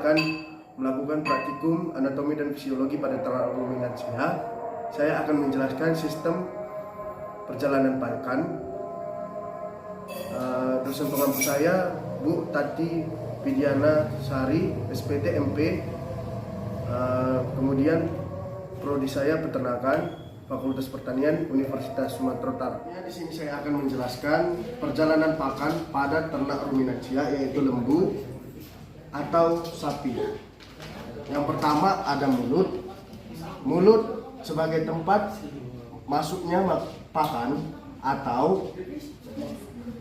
akan melakukan praktikum anatomi dan fisiologi pada ternak ruminansia. Saya akan menjelaskan sistem perjalanan pakan. Dosen pengampu saya Bu Tati Widiana Sari, SPT MP. Kemudian prodi saya peternakan, Fakultas Pertanian Universitas Sumatera Utara. Di sini saya akan menjelaskan perjalanan pakan pada ternak ruminansia, yaitu lembu atau sapi. Yang pertama ada mulut. Mulut sebagai tempat masuknya pakan atau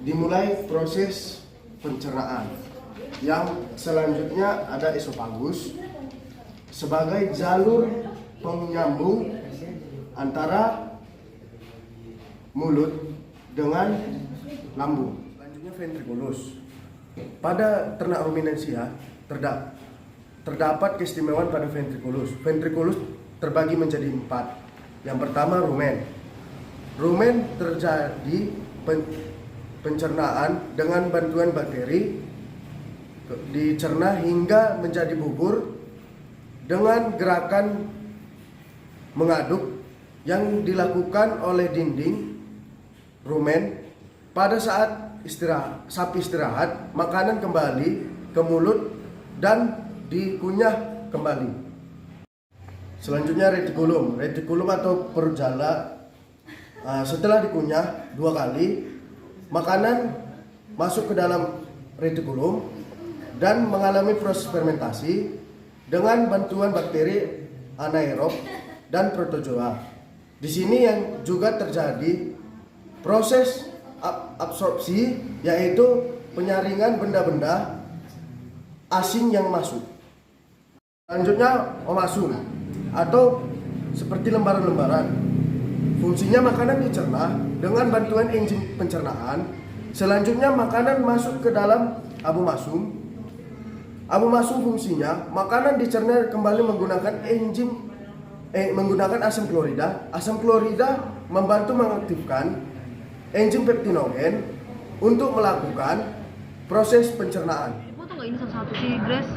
dimulai proses pencernaan. Yang selanjutnya ada esofagus sebagai jalur penyambung antara mulut dengan lambung. Selanjutnya ventriculus. Pada ternak ruminansia terdapat keistimewaan pada ventriculus. Ventriculus terbagi menjadi 4. Yang pertama rumen. Rumen terjadi pencernaan dengan bantuan bakteri, dicerna hingga menjadi bubur dengan gerakan mengaduk yang dilakukan oleh dinding rumen. Pada saat sapi istirahat, makanan kembali ke mulut dan dikunyah kembali. Selanjutnya retikulum. Retikulum atau perut jala. Setelah dikunyah 2 kali, makanan masuk ke dalam retikulum dan mengalami proses fermentasi dengan bantuan bakteri anaerob dan protozoa. Di sini yang juga terjadi proses absorpsi, yaitu penyaringan benda-benda asing yang masuk. Selanjutnya omasum atau seperti lembaran-lembaran. Fungsinya makanan dicerna dengan bantuan enzim pencernaan. Selanjutnya makanan masuk ke dalam abomasum. Abomasum fungsinya makanan dicerna kembali menggunakan asam klorida. Asam klorida membantu mengaktifkan enzim peptinogen untuk melakukan proses pencernaan. Mau tau nggak ini satu-satu sih, Grace?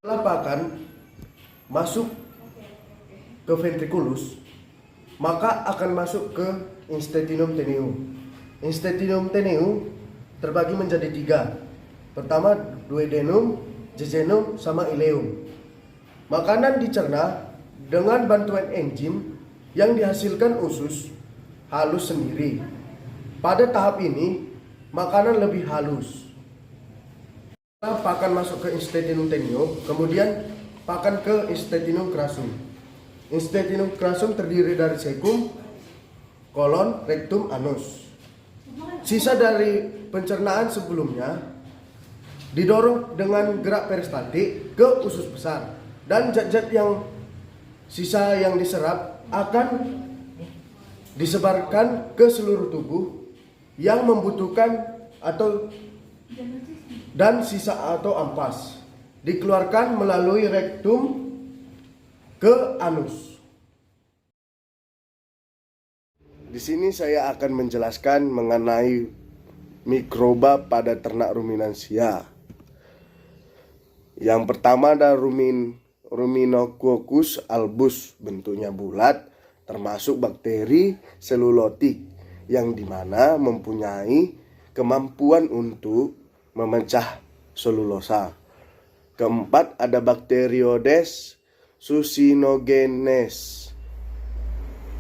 Setelah pakan masuk ke ventriculus, maka akan masuk ke intestinum teneu. Intestinum teneu terbagi menjadi 3. Pertama duodenum, jejunum, sama ileum. Makanan dicerna dengan bantuan enzim yang dihasilkan usus halus sendiri. Pada tahap ini, makanan lebih halus. Setelah pakan masuk ke intestinum teneu, kemudian pakan ke intestinum crassum. Intestinum crassum terdiri dari cecum, kolon, rektum, anus. Sisa dari pencernaan sebelumnya didorong dengan gerak peristatik ke usus besar, dan zat-zat yang sisa yang diserap akan disebarkan ke seluruh tubuh yang membutuhkan dan sisa atau ampas dikeluarkan melalui rektum ke anus. Di sini saya akan menjelaskan mengenai mikroba pada ternak ruminansia. Yang pertama ada Ruminococcus albus, bentuknya bulat, termasuk bakteri selulotik yang dimana mempunyai kemampuan untuk memecah selulosa. Keempat ada Bacteroides succinogenes,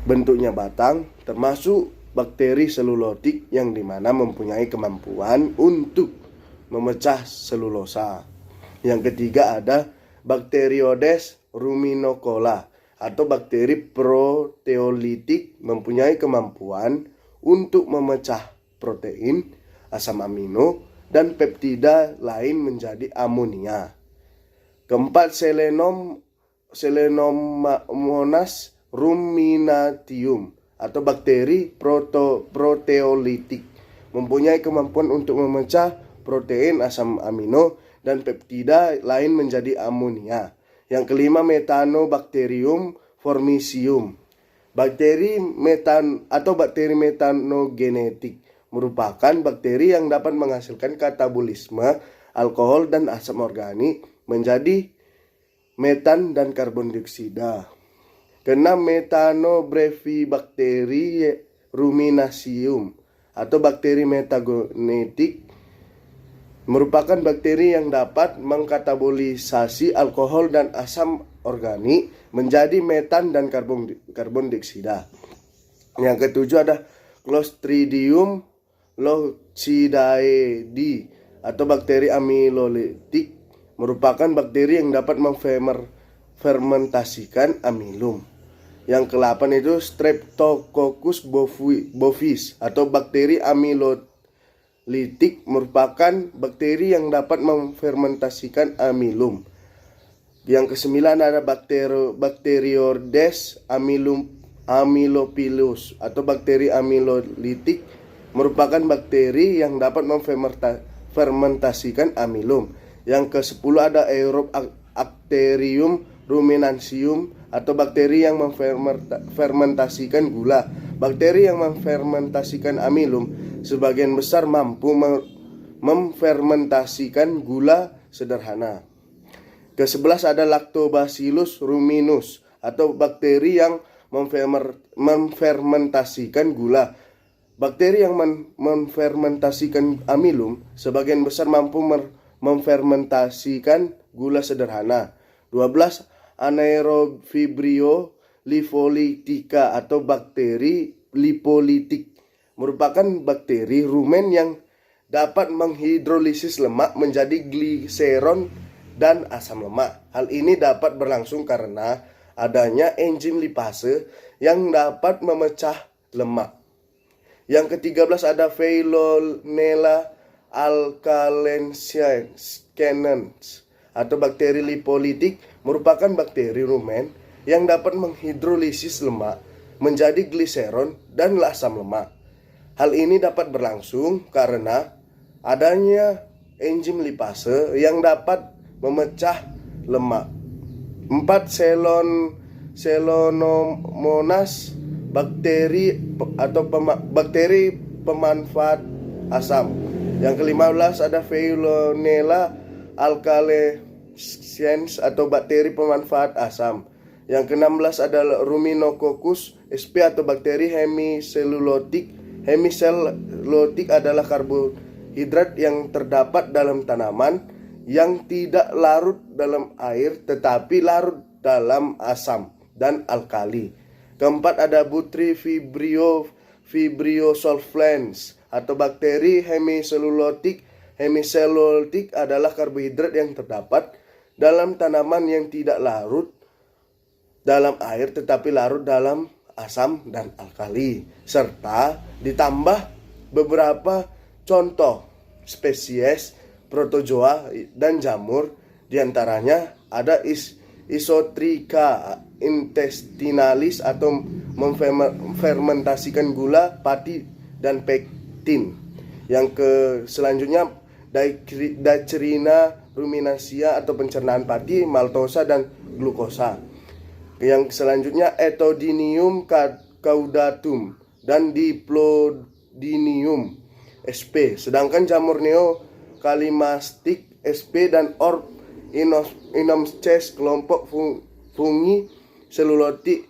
bentuknya batang, termasuk bakteri selulotik yang dimana mempunyai kemampuan untuk memecah selulosa. Yang ketiga ada Bacteroides ruminicola atau bakteri proteolitik, mempunyai kemampuan untuk memecah protein, asam amino, dan peptida lain menjadi amonia. Keempat Selenomonas ruminatium atau bakteri proteolitik, mempunyai kemampuan untuk memecah protein, asam amino, dan peptida lain menjadi amonia. Yang kelima Methanobacterium formicium, bakteri metanogenetik, merupakan bakteri yang dapat menghasilkan katabolisme alkohol dan asam organik menjadi metan dan karbon dioksida. Keenam, Methanobrevibacteria ruminaceum atau bakteri metagenetik merupakan bakteri yang dapat mengkatabolisasi alkohol dan asam organik menjadi metan dan karbon dioksida. Yang ketujuh ada Clostridium loxidae atau bakteri amilolitik merupakan bakteri yang dapat memfermentasikan amilum. Yang ke-8 itu Streptococcus bovis atau bakteri amilolitik merupakan bakteri yang dapat memfermentasikan amilum. Yang ke-9 ada Bacteroides amylopilus atau bakteri amilolitik merupakan bakteri yang dapat memfermentasikan amilum. Yang ke-10 ada Aerobacterium ruminancium atau bakteri yang memfermentasikan gula. Bakteri yang memfermentasikan amilum sebagian besar mampu memfermentasikan gula sederhana. Ke-11 ada Lactobacillus ruminus atau bakteri yang memfermentasikan gula. Bakteri yang memfermentasikan amilum sebagian besar mampu memfermentasikan gula sederhana. 12 Anaerobio lipolitica atau bakteri lipolitik merupakan bakteri rumen yang dapat menghidrolisis lemak menjadi gliseron dan asam lemak. Hal ini dapat berlangsung karena adanya enzim lipase yang dapat memecah lemak. Yang ke-13 ada Veillonella alcalenscens atau bakteri lipolitik merupakan bakteri rumen yang dapat menghidrolisis lemak menjadi gliseron dan asam lemak. Hal ini dapat berlangsung karena adanya enzim lipase yang dapat memecah lemak. 4 Celonomonas bakteri atau bakteri pemanfaat asam. Yang ke-15 ada Veillonella alcalescens atau bakteri pemanfaat asam. Yang ke-16 ada Ruminococcus sp atau bakteri hemiselulotik. Hemiselulotik adalah karbohidrat yang terdapat dalam tanaman yang tidak larut dalam air tetapi larut dalam asam dan alkali. Keempat ada Butyrifibriosolvens atau bakteri hemiselulotik. Hemiselulotik adalah karbohidrat yang terdapat dalam tanaman yang tidak larut dalam air tetapi larut dalam asam dan alkali, serta ditambah beberapa contoh spesies protozoa dan jamur, diantaranya ada Isotricha intestinalis atau memfermentasikan gula, pati, dan pektin. Yang selanjutnya Dicrina ruminaceae atau pencernaan pati, maltosa, dan glukosa. Yang selanjutnya Ethodidium caudatum dan Diplodinium sp. Sedangkan jamur Neocalimastic sp dan Orb inomces kelompok fungi selulotik